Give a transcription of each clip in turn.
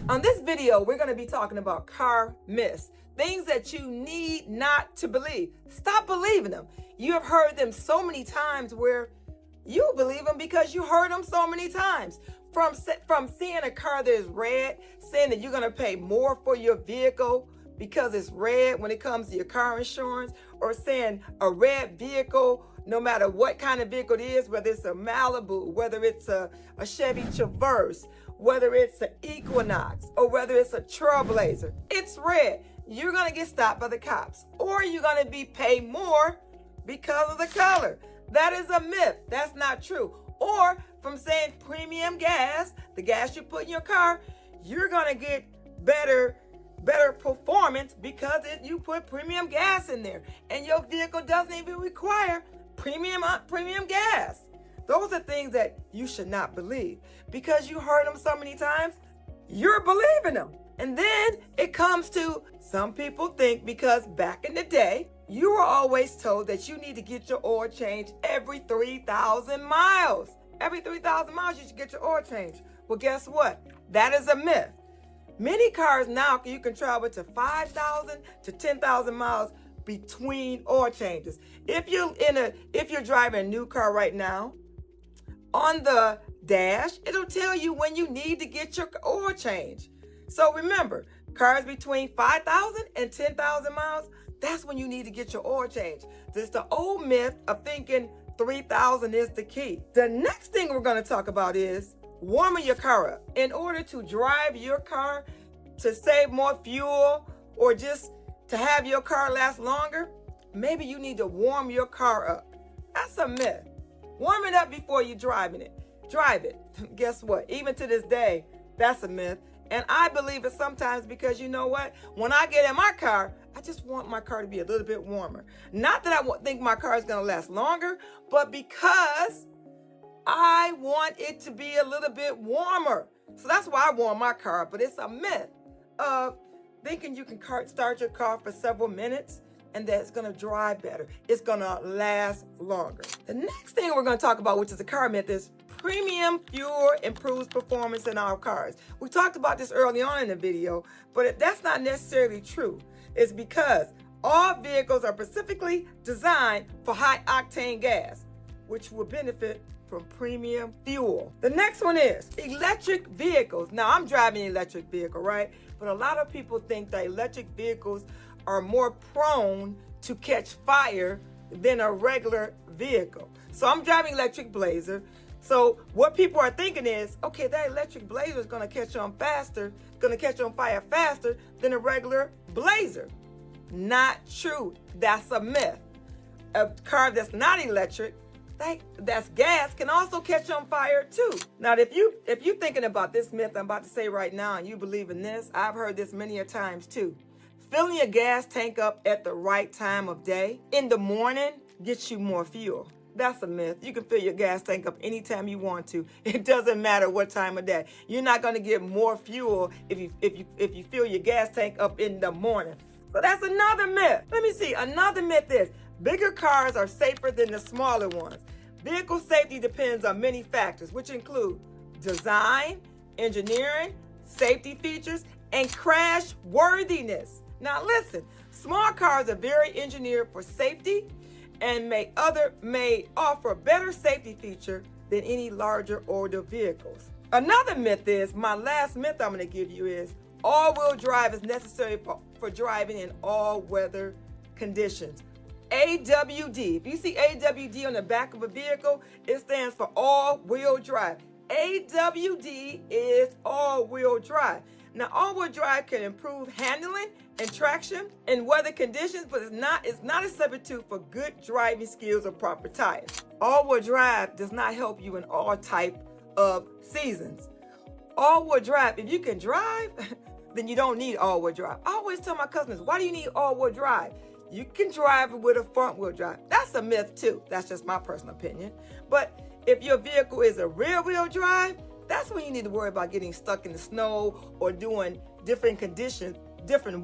On this video, we're going to be talking about car myths, things that you need not to believe. Stop believing them. You have heard them so many times where you believe them because you heard them so many times. From seeing a car that is red, saying that you're going to pay more for your vehicle because it's red when it comes to your car insurance, or saying a red vehicle, no matter what kind of vehicle it is, whether it's a Malibu, whether it's a Chevy Traverse, whether it's an Equinox, or whether it's a Trailblazer, it's red. You're going to get stopped by the cops, or you're going to be paid more because of the color. That is a myth. That's not true. Or from saying premium gas, the gas you put in your car, you're going to get better performance because you put premium gas in there, and your vehicle doesn't even require premium gas. Those are things that you should not believe because you heard them so many times, you're believing them. And then it comes to some people think because back in the day, you were always told that you need to get your oil changed every 3,000 miles. Every 3,000 miles, you should get your oil changed. Well, guess what? That is a myth. Many cars now, you can travel to 5,000 to 10,000 miles between oil changes. If you're driving a new car right now, on the dash, it'll tell you when you need to get your oil change. So remember, cars between 5,000 and 10,000 miles, that's when you need to get your oil change. There's the old myth of thinking 3,000 is the key. The next thing we're going to talk about is warming your car up. In order to drive your car to save more fuel or just to have your car last longer, maybe you need to warm your car up. That's a myth. Warm it up before you're driving it. Drive it. Guess what? Even to this day, that's a myth. And I believe it sometimes because you know what? When I get in my car, I just want my car to be a little bit warmer. Not that I think my car is going to last longer, but because I want it to be a little bit warmer. So that's why I warm my car up. But it's a myth of thinking you can start your car for several minutes and that it's going to drive better. It's going to last longer. The next thing we're going to talk about, which is a car myth, is premium fuel improves performance in our cars. We talked about this early on in the video, but that's not necessarily true. It's because all vehicles are specifically designed for high octane gas, which will benefit from premium fuel. The next one is electric vehicles. Now, I'm driving an electric vehicle, right? But a lot of people think that electric vehicles are more prone to catch fire than a regular vehicle. So I'm driving electric Blazer. So what people are thinking is, okay, that electric Blazer is going to catch on fire faster than a regular Blazer. Not true. That's a myth. A car that's not electric, that's gas, can also catch on fire too. Now, if you're thinking about this myth I'm about to say right now and you believe in this, I've heard this many a times too. Filling your gas tank up at the right time of day in the morning gets you more fuel. That's a myth. You can fill your gas tank up anytime you want to. It doesn't matter what time of day. You're not going to get more fuel if you fill your gas tank up in the morning. So that's another myth. Let me see. Another myth is bigger cars are safer than the smaller ones. Vehicle safety depends on many factors, which include design, engineering, safety features, and crash worthiness. Now listen, small cars are very engineered for safety and may offer better safety feature than any larger older vehicles. Another myth is, my last myth I'm going to give you is, all-wheel drive is necessary for driving in all weather conditions. AWD. If you see AWD on the back of a vehicle, it stands for all-wheel drive. AWD is all-wheel drive. Now, all-wheel drive can improve handling and traction in weather conditions, but it's not a substitute for good driving skills or proper tires. All-wheel drive does not help you in all type of seasons. All-wheel drive, if you can drive, then you don't need all-wheel drive. I always tell my customers, why do you need all-wheel drive? You can drive it with a front-wheel drive. That's a myth too. That's just my personal opinion. But if your vehicle is a rear-wheel drive, that's when you need to worry about getting stuck in the snow or doing different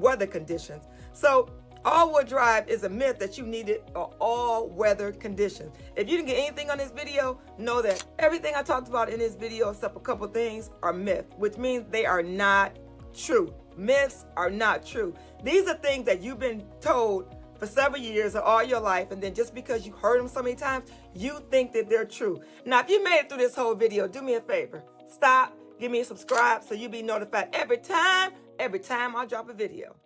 weather conditions. So all-wheel drive is a myth that you need it for all weather conditions. If you didn't get anything on this video, know that everything I talked about in this video, except a couple things, are myth, which means they are not true. Myths are not true. These are things that you've been told for several years or all your life, and then just because you heard them so many times, you think that they're true. Now, if you made it through this whole video, do me a favor. Stop, give me a subscribe so you'll be notified every time I drop a video.